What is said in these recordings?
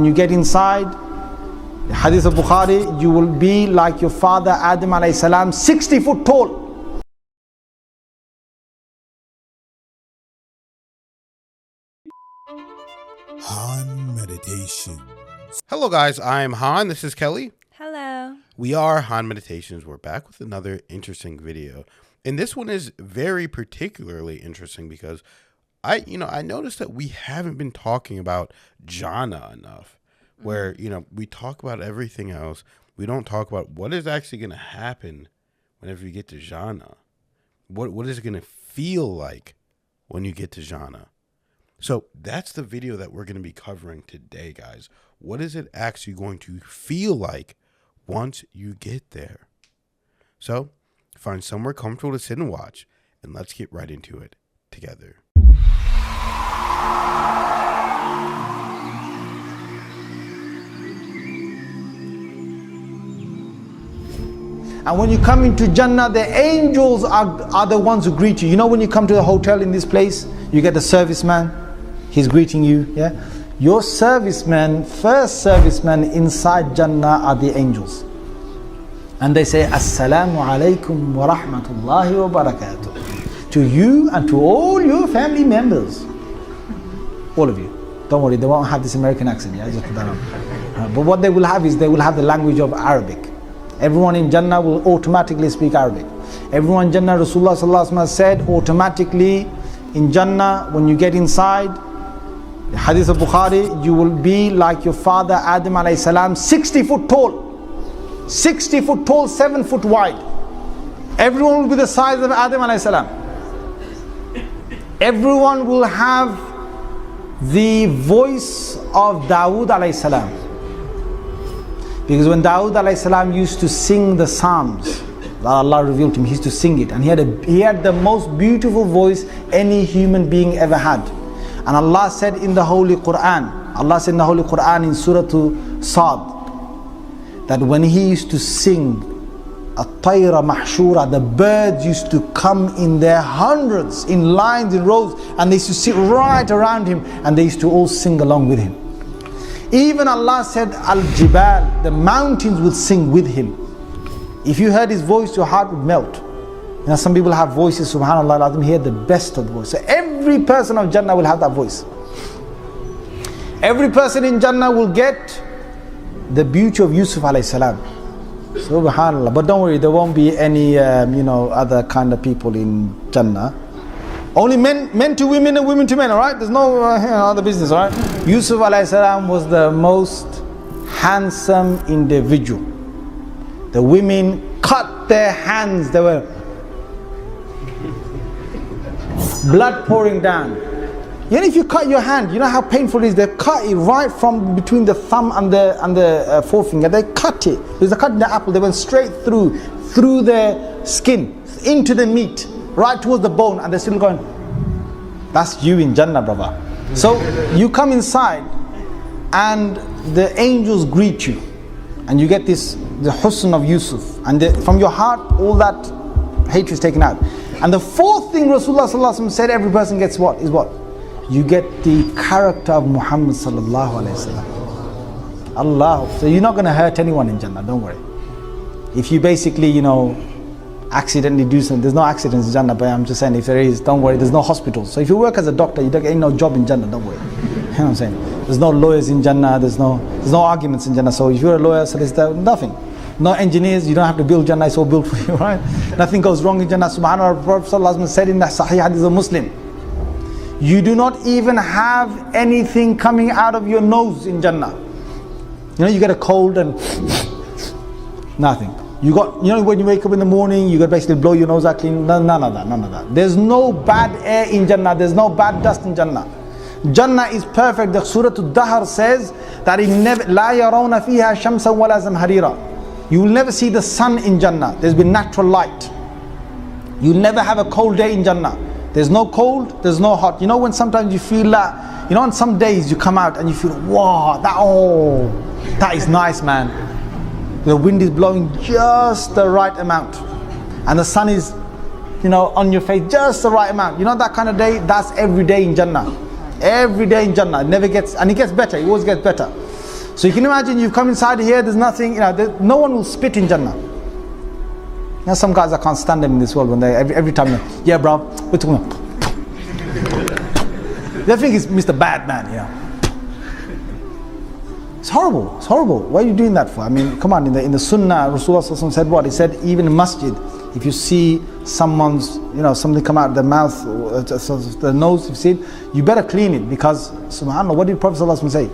when you get inside, the hadith of Bukhari, you will be like your father Adam alayhi salam, 60 foot tall. Han Meditations. Hello guys, I'm Han, this is Kelly. Hello. We are Han Meditations. We're back with another interesting video. And this one is very particularly interesting because I noticed that we haven't been talking about Janna enough. Where, we talk about everything else. We don't talk about what is actually going to happen whenever you get to Janna. What is it going to feel like when you get to Janna? So that's the video that we're going to be covering today, guys. What is it actually going to feel like once you get there? So find somewhere comfortable to sit and watch, and let's get right into it together. And when you come into Jannah, the angels are the ones who greet you. You know, when you come to the hotel in this place, you get the serviceman, he's greeting you. Yeah, your serviceman, first serviceman inside Jannah are the angels, and they say Assalamu alaikum wa rahmatullahi wa barakatuh to you and to all your family members, all of you. Don't worry, they won't have this American accent. Yeah, just put that on. But what they will have is they will have the language of Arabic. Everyone in Jannah will automatically speak Arabic. Everyone in Jannah, Rasulullah sallallahu alaihi wasallam said, automatically in Jannah, when you get inside, the hadith of Bukhari, you will be like your father Adam alayhi salam, 60 foot tall. 60 foot tall, 7 foot wide. Everyone will be the size of Adam alayhi salam. Everyone will have the voice of Dawood alayhi salam. Because when Dawood alayhi salam used to sing the Psalms that Allah revealed to him, he used to sing it, and he had the most beautiful voice any human being ever had. And Allah said in the Holy Quran, in Surah Sad, that when he used to sing At-Tayra Mahshura, the birds used to come in their hundreds, in lines, in rows, and they used to sit right around him, and they used to all sing along with him. Even Allah said, Al-Jibal, the mountains would sing with him. If you heard his voice, your heart would melt. You know, some people have voices, subhanAllah, he had the best of the voice. So every person of Jannah will have that voice. Every person in Jannah will get the beauty of Yusuf alayhi salam. Subhanallah. But don't worry, there won't be any, other kind of people in Jannah. Only men to women and women to men, alright? There's no other business, alright? Yusuf alayhi salam was the most handsome individual. The women cut their hands, they were blood pouring down. You know, if you cut your hand, you know how painful it is? They cut it right from between the thumb and the forefinger. They cut it. It was a cut in the apple. They went straight through the skin, into the meat, right towards the bone, and they're still going. That's you in Jannah, brother. So you come inside and the angels greet you, and you get the husn of Yusuf, and from your heart all that hatred is taken out. And the fourth thing Rasulullah sallallahu alaihi wasallam said every person gets is what? You get the character of Muhammad sallallahu alaihi wasallam. Allah. So you're not going to hurt anyone in Jannah, don't worry. If you basically, accidentally do something, there's no accidents in Jannah, but I'm just saying if there is, don't worry, there's no hospitals. So if you work as a doctor, you don't get no job in Jannah, don't worry. You know what I'm saying? There's no lawyers in Jannah, there's no arguments in Jannah. So if you're a lawyer, so there's nothing. No engineers, you don't have to build Jannah, it's all built for you, right? Nothing goes wrong in Jannah. Subhanallah, Prophet sallallahu alaihi wasallam said in the Sahih Hadith of Muslim, you do not even have anything coming out of your nose in Jannah. You get a cold and nothing. You got, when you wake up in the morning, you got to basically blow your nose out clean. None of that. There's no bad air in Jannah. There's no bad dust in Jannah. Jannah is perfect. The Surah Al-Dahr says that لا يرون فيها شمسا ولا زمهريرا. You will never see the sun in Jannah. There's been natural light. You'll never have a cold day in Jannah. There's no cold, there's no hot. When sometimes you feel that, on some days you come out and you feel, wow, that is nice, man. The wind is blowing just the right amount, and the sun is, on your face just the right amount. That kind of day, that's every day in Jannah. Every day in Jannah. It never gets, and it gets better, it always gets better. So you can imagine you've come inside here, there's nothing, no one will spit in Jannah. Some guys, I can't stand them in this world when they, every time, yeah bro, we're talking about. They think it's Mr. Bad Man, It's horrible, it's horrible. Why are you doing that for? I mean, come on, in the Sunnah, Rasulullah said what? He said, even in masjid, if you see someone's, something come out of their mouth, or the nose, you see it, you better clean it, because, subhanAllah, what did Prophet ﷺ say?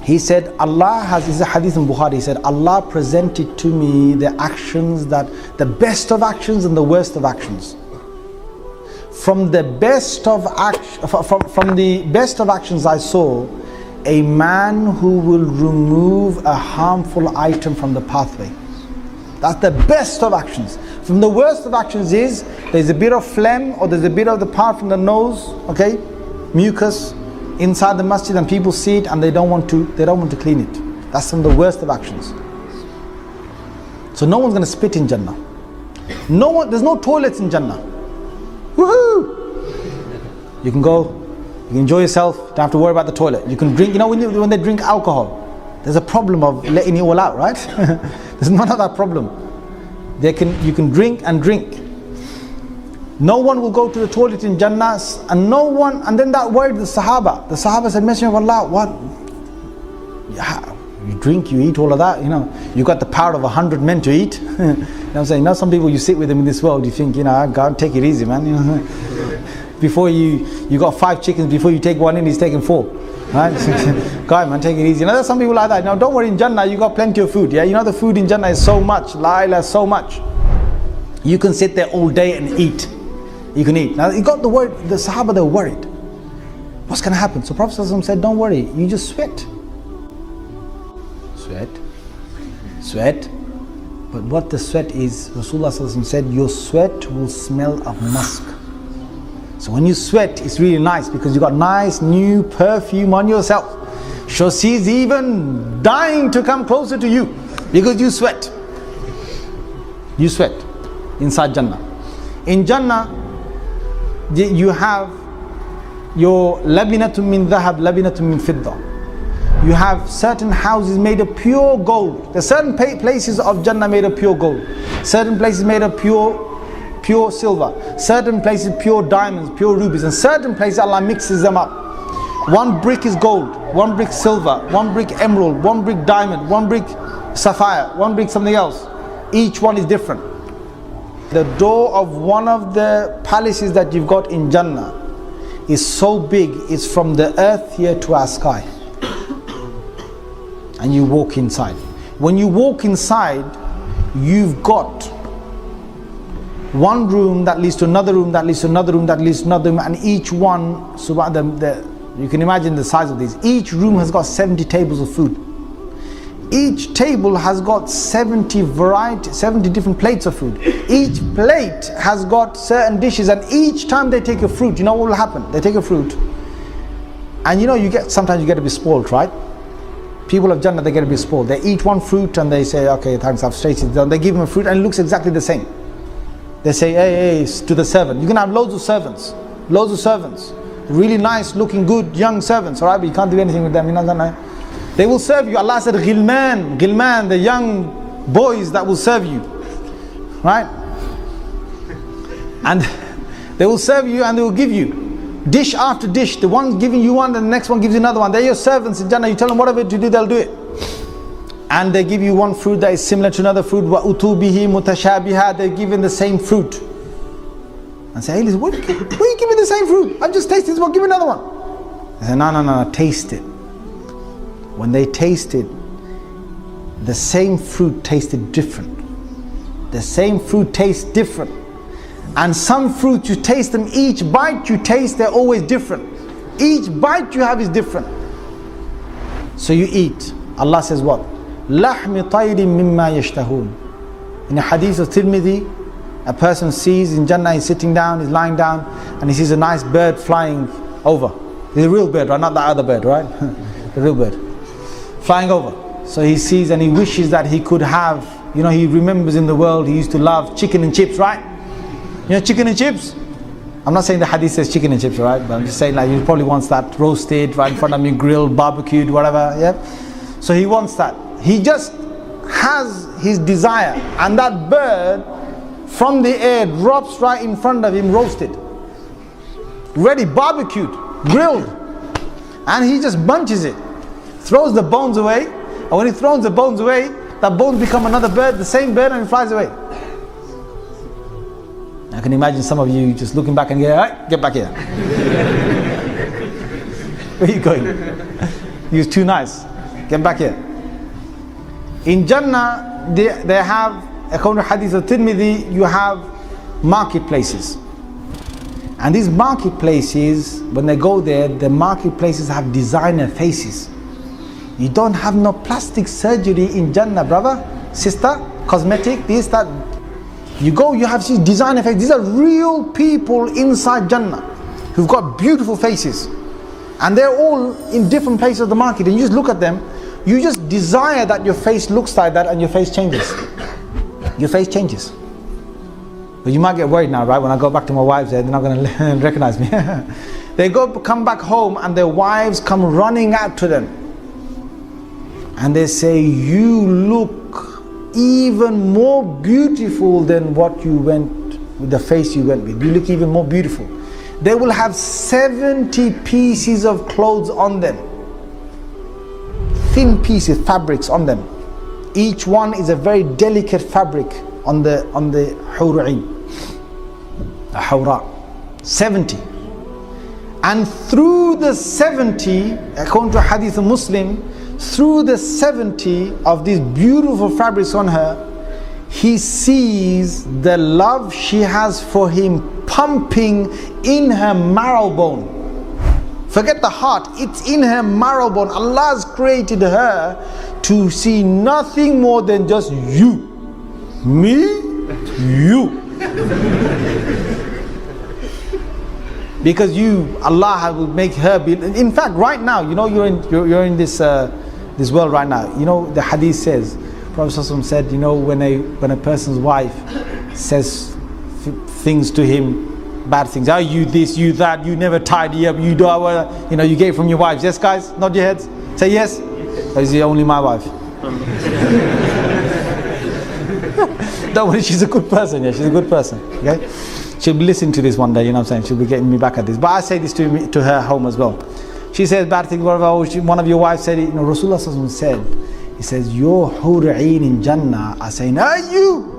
He said, this is a hadith in Bukhari, he said, Allah presented to me the actions the best of actions and the worst of actions. From the best of actions I saw, a man who will remove a harmful item from the pathway. That's the best of actions. From the worst of actions is, there's a bit of phlegm or there's a bit of the part from the nose, mucus, inside the masjid, and people see it and they don't want to clean it. That's from the worst of actions. So no one's going to spit in Jannah. There's no toilets in Jannah. Woohoo! You can go, you can enjoy yourself, don't have to worry about the toilet. You can drink, when they drink alcohol, there's a problem of letting it all out, right? There's none of that problem. You can drink and drink. No one will go to the toilet in Jannah, and then that word, the Sahaba said, Messenger of Allah, what? Yeah, you drink, you eat all of that, you got the power of 100 men to eat. I'm saying, some people you sit with them in this world, you think, God, take it easy, man. Before you got 5 chickens, before you take one in, he's taking 4. Right? God, man, take it easy. There's some people like that. Now, don't worry, in Jannah, you got plenty of food. Yeah, the food in Jannah is so much, la ilaha, so much. You can sit there all day and eat. You can eat. Now, you got the word, the Sahaba, they were worried. What's going to happen? So Prophet ﷺ said, don't worry, you just sweat. Sweat. But what the sweat is, Rasulullah ﷺ said, your sweat will smell of musk. So when you sweat, it's really nice because you got nice new perfume on yourself. So she's even dying to come closer to you because you sweat. You sweat inside Jannah. In Jannah, you have your labinatun min dhahab, labinatun min fidda. You have certain houses made of pure gold. There's certain places of Jannah made of pure gold. Certain places made of pure silver. Certain places pure diamonds, pure rubies. And certain places Allah mixes them up. One brick is gold, one brick silver, one brick emerald, one brick diamond, one brick sapphire, one brick something else. Each one is different. The door of one of the palaces that you've got in Jannah is so big, it's from the earth here to our sky. And you walk inside. When you walk inside, you've got one room that leads to another room, that leads to another room, that leads to another room, and each one, you can imagine the size of these. Each room has got 70 tables of food. Each table has got 70 different plates of food. Each plate has got certain dishes, and each time they take a fruit, you know what will happen? They take a fruit, and sometimes you get to be spoiled, right? People of Jannah, they get to be spoiled. They eat one fruit and they say, okay, thanks, I've tasted it. They give him a fruit and it looks exactly the same. They say, hey, to the servant. You can have loads of servants. Really nice, looking good, young servants, alright? But you can't do anything with them. They will serve you. Allah said, Ghilman, the young boys that will serve you. Right? And they will serve you and they will give you dish after dish. The one giving you one, and the next one gives you another one. They're your servants in Jannah. You tell them whatever to do, they'll do it. And they give you one fruit that is similar to another fruit. وَأُتُوا بِهِ مُتَشَابِهًا. They're given the same fruit. And say, hey, listen, what are you giving the same fruit? I've just tasted this one, give me another one. They say, no, taste it. When they tasted, the same fruit tasted different. The same fruit tastes different. And some fruit you taste them, each bite you taste, they're always different. Each bite you have is different. So you eat. Allah says what? لَحْمِ طَيْرٍ مِمَّا يَشْتَهُونَ. In a hadith of Tirmidhi, a person sees in Jannah, he's sitting down, he's lying down, and he sees a nice bird flying over. It's a real bird, right? Not the other bird, right? The real bird. Flying over. So he sees and he wishes that he could have, he remembers in the world he used to love chicken and chips, right? Chicken and chips? I'm not saying the hadith says chicken and chips, right? But I'm just saying he probably wants that roasted right in front of me, grilled, barbecued, whatever, yeah? So he wants that. He just has his desire, and that bird from the air drops right in front of him, roasted, ready, barbecued, grilled, and he just bunches it, throws the bones away, and when he throws the bones away, that bones become another bird, the same bird, and it flies away. I can imagine some of you just looking back and going, "Hey, get back here." Where are you going? You're too nice. Get back here. In Jannah, they have, according to Hadith of Tirmidhi, you have marketplaces. And these marketplaces, when they go there, the marketplaces have designer faces. You don't have no plastic surgery in Jannah, brother, sister, cosmetic, this, that. You go, you have these designer faces. These are real people inside Jannah who've got beautiful faces. And they're all in different places of the market. And you just look at them, you just desire that your face looks like that and your face changes. Your face changes. But you might get worried now, right? When I go back to my wives there, they're not going to recognize me. They come back home and their wives come running out to them. And they say, "You look even more beautiful than what you went, with the face you went with. You look even more beautiful." They will have 70 pieces of clothes on them. Thin pieces, fabrics on them. Each one is a very delicate fabric on the Hur'in. The Hawra. 70. And through the 70, according to Hadith of Muslim, through the 70 of these beautiful fabrics on her, he sees the love she has for him pumping in her marrow bone. Forget the heart, it's in her marrow bone. Allah has created her to see nothing more than just you. Me, you. Because Allah will make her be. In fact, right now, you know, you're in this world right now. You know, the hadith says, Prophet ﷺ said, you know, when a person's wife says things to him, bad things, "Oh, you this, you that, you never tidy up, you do," you know, you get it from your wives. Yes, guys, nod your heads. Say yes. That is only my wife. Don't worry, she's a good person. Yeah, she's a good person. Okay, she'll be listening to this one day. You know what I'm saying? She'll be getting me back at this. But I say this to her home as well. She says bad things. One of your wives said it. You know, Rasulullah ﷺ said, he says, "Your hur'in in Jannah are saying, are you?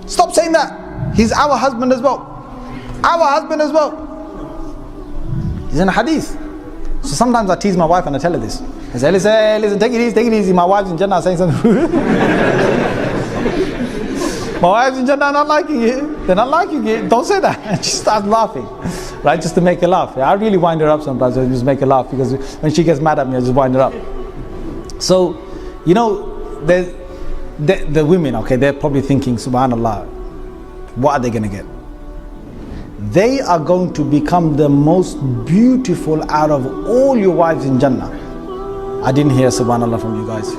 Stop saying that. He's our husband as well. Our husband as well." He's in a hadith. So sometimes I tease my wife and I tell her this. I say, listen, take it easy. My wife's in Jannah saying something. My wife's in Jannah not liking it. They're not liking it. Don't say that. And she starts laughing. Right? Just to make her laugh. I really wind her up sometimes. I just make her laugh because when she gets mad at me, I just wind her up. So, you know, the women, okay, they're probably thinking, subhanallah, what are they going to get? They are going to become the most beautiful out of all your wives in Jannah. I didn't hear subhanallah from you guys.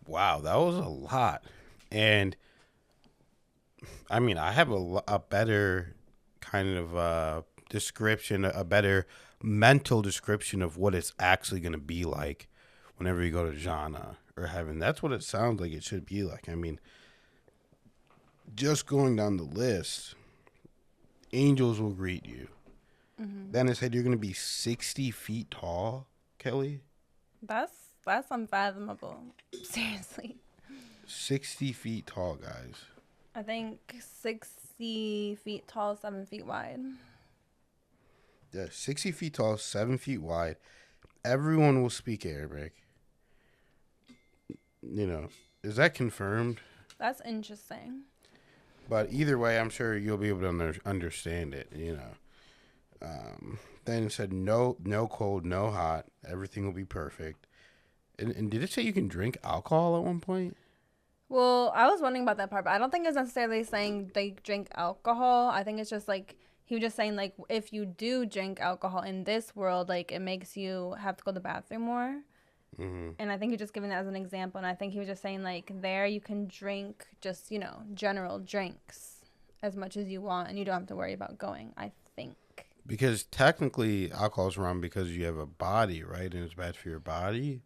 Wow, that was a lot. And I mean, I have a better kind of description, a better mental description of what it's actually going to be like whenever you go to Jannah or heaven. That's what it sounds like it should be like. I mean, just going down the list, angels will greet you. Mm-hmm. Then it said you're going to be 60 feet tall, Kelly. That's unfathomable. Seriously. 60 feet tall, guys. I think 6 60 feet tall, 7 feet wide. Yeah, 60 feet tall, 7 feet wide. Everyone will speak Arabic. You know, is that confirmed? That's interesting. But either way, I'm sure you'll be able to understand it, Then it said no cold, no hot. Everything will be perfect. And did it say you can drink alcohol at one point? Well, I was wondering about that part, but I don't think it's necessarily saying they drink alcohol. I think it's just like, he was just saying, like, if you do drink alcohol in this world, like, it makes you have to go to the bathroom more. Mm-hmm. And I think he's just giving that as an example. And I think he was just saying, like, there you can drink just, general drinks as much as you want, and you don't have to worry about going, I think. Because technically alcohol is wrong because you have a body, right? And it's bad for your body.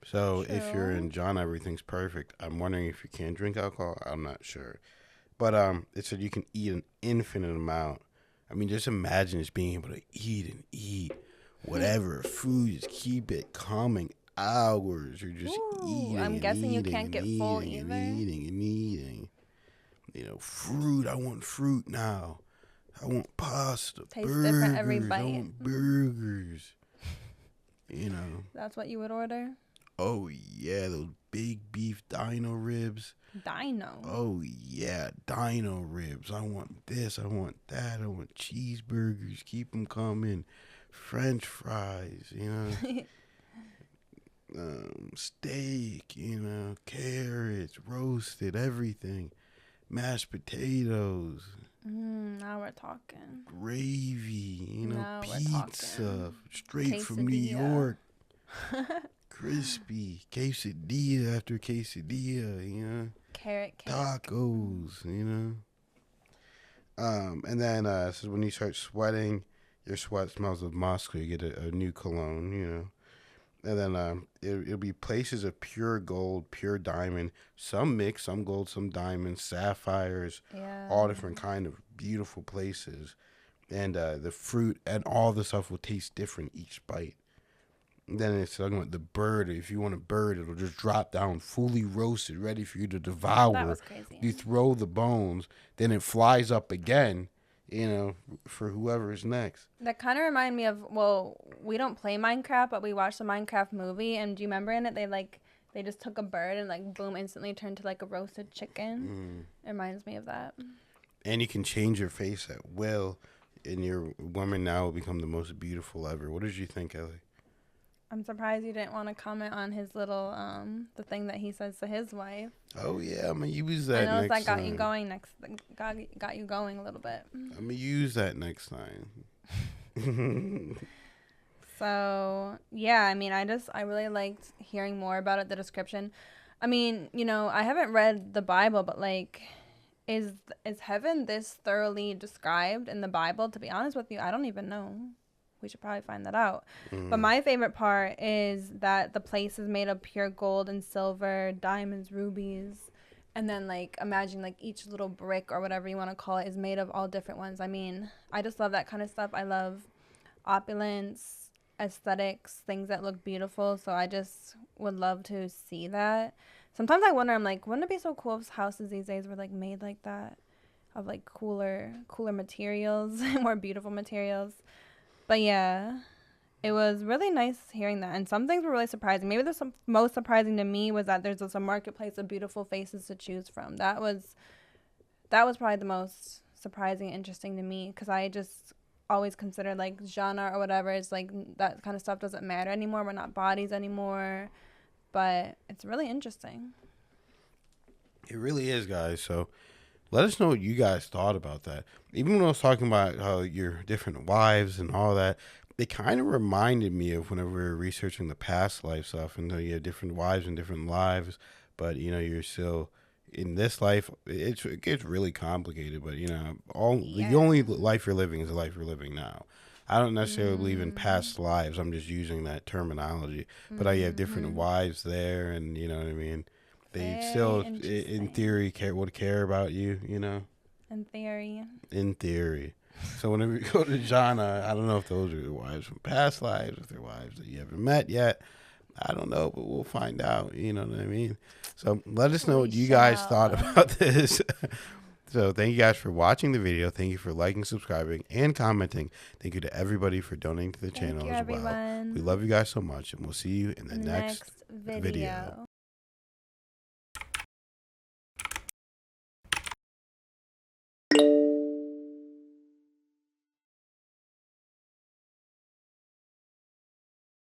So True. If you're in Jannah, everything's perfect. I'm wondering if you can drink alcohol. I'm not sure. But it said you can eat an infinite amount. I mean, just imagine just being able to eat whatever food. Just keep it coming hours. You're just eating. I'm guessing you can't get full and either. Eating. Fruit. I want fruit now. I want pasta. Tastes burgers. different every bite. I want burgers. That's what you would order? Oh, yeah, those big beef dino ribs. Dino? Oh, yeah, dino ribs. I want this, I want that. I want cheeseburgers. Keep them coming. French fries, steak, carrots, roasted, everything. Mashed potatoes. Now we're talking. Gravy, Now we're pizza. talking. Straight from New York. Crispy quesadilla after quesadilla, Carrot cake. tacos, And then it says when you start sweating, your sweat smells of musk, so you get a new cologne, And then it'll be places of pure gold, pure diamond, some mix, some gold, some diamonds, sapphires, all different kind of beautiful places. And the fruit and all the stuff will taste different each bite. Then it's talking about the bird. If you want a bird, it'll just drop down fully roasted, ready for you to devour. That was crazy. You throw the bones, then it flies up again, for whoever is next. That kind of reminded me of, well, we don't play Minecraft, but we watched the Minecraft movie, and do you remember in it, they just took a bird and, like, boom, instantly turned to, like, a roasted chicken? It reminds me of that. And you can change your face at will, and your woman now will become the most beautiful ever. What did you think, Ellie? I'm surprised you didn't want to comment on his little, the thing that he says to his wife. Oh, yeah, I'm going to use that next time. I know that got you going got you going a little bit. I'm going to use that next time. So, yeah, I mean, I really liked hearing more about it, the description. I mean, I haven't read the Bible, but, like, is heaven this thoroughly described in the Bible? To be honest with you, I don't even know. We should probably find that out. But my favorite part is that the place is made of pure gold and silver, diamonds, rubies. And then, like, imagine, like, each little brick or whatever you want to call it is made of all different ones. I mean, I just love that kind of stuff. I love opulence, aesthetics, things that look beautiful. So I just would love to see that. Sometimes I wonder, I'm like, wouldn't it be so cool if houses these days were, like, made like that? Of, like, cooler materials, more beautiful materials. But yeah, it was really nice hearing that. And some things were really surprising. Maybe the most surprising to me was that there's a marketplace of beautiful faces to choose from. That was probably the most surprising and interesting to me, because I just always considered, like, genre or whatever, it's like that kind of stuff doesn't matter anymore. We're not bodies anymore. But it's really interesting. It really is, guys. So let us know what you guys thought about that. Even when I was talking about how your different wives and all that, it kind of reminded me of whenever we were researching the past life stuff, and you have different wives and different lives, but you're still in this life. It gets really complicated, but the only life you're living is the life you're living now. I don't necessarily believe in past lives. I'm just using that terminology. But you have different wives there, and you know what I mean. They still, in theory, would care about you, In theory. So whenever you go to Jannah, I don't know if those are your wives from past lives, if they're wives that you haven't met yet. I don't know, but we'll find out. You know what I mean? So let us know what you guys thought about this. So thank you guys for watching the video. Thank you for liking, subscribing, and commenting. Thank you to everybody for donating to the channel you, as well. everyone. We love you guys so much, and we'll see you in the next video.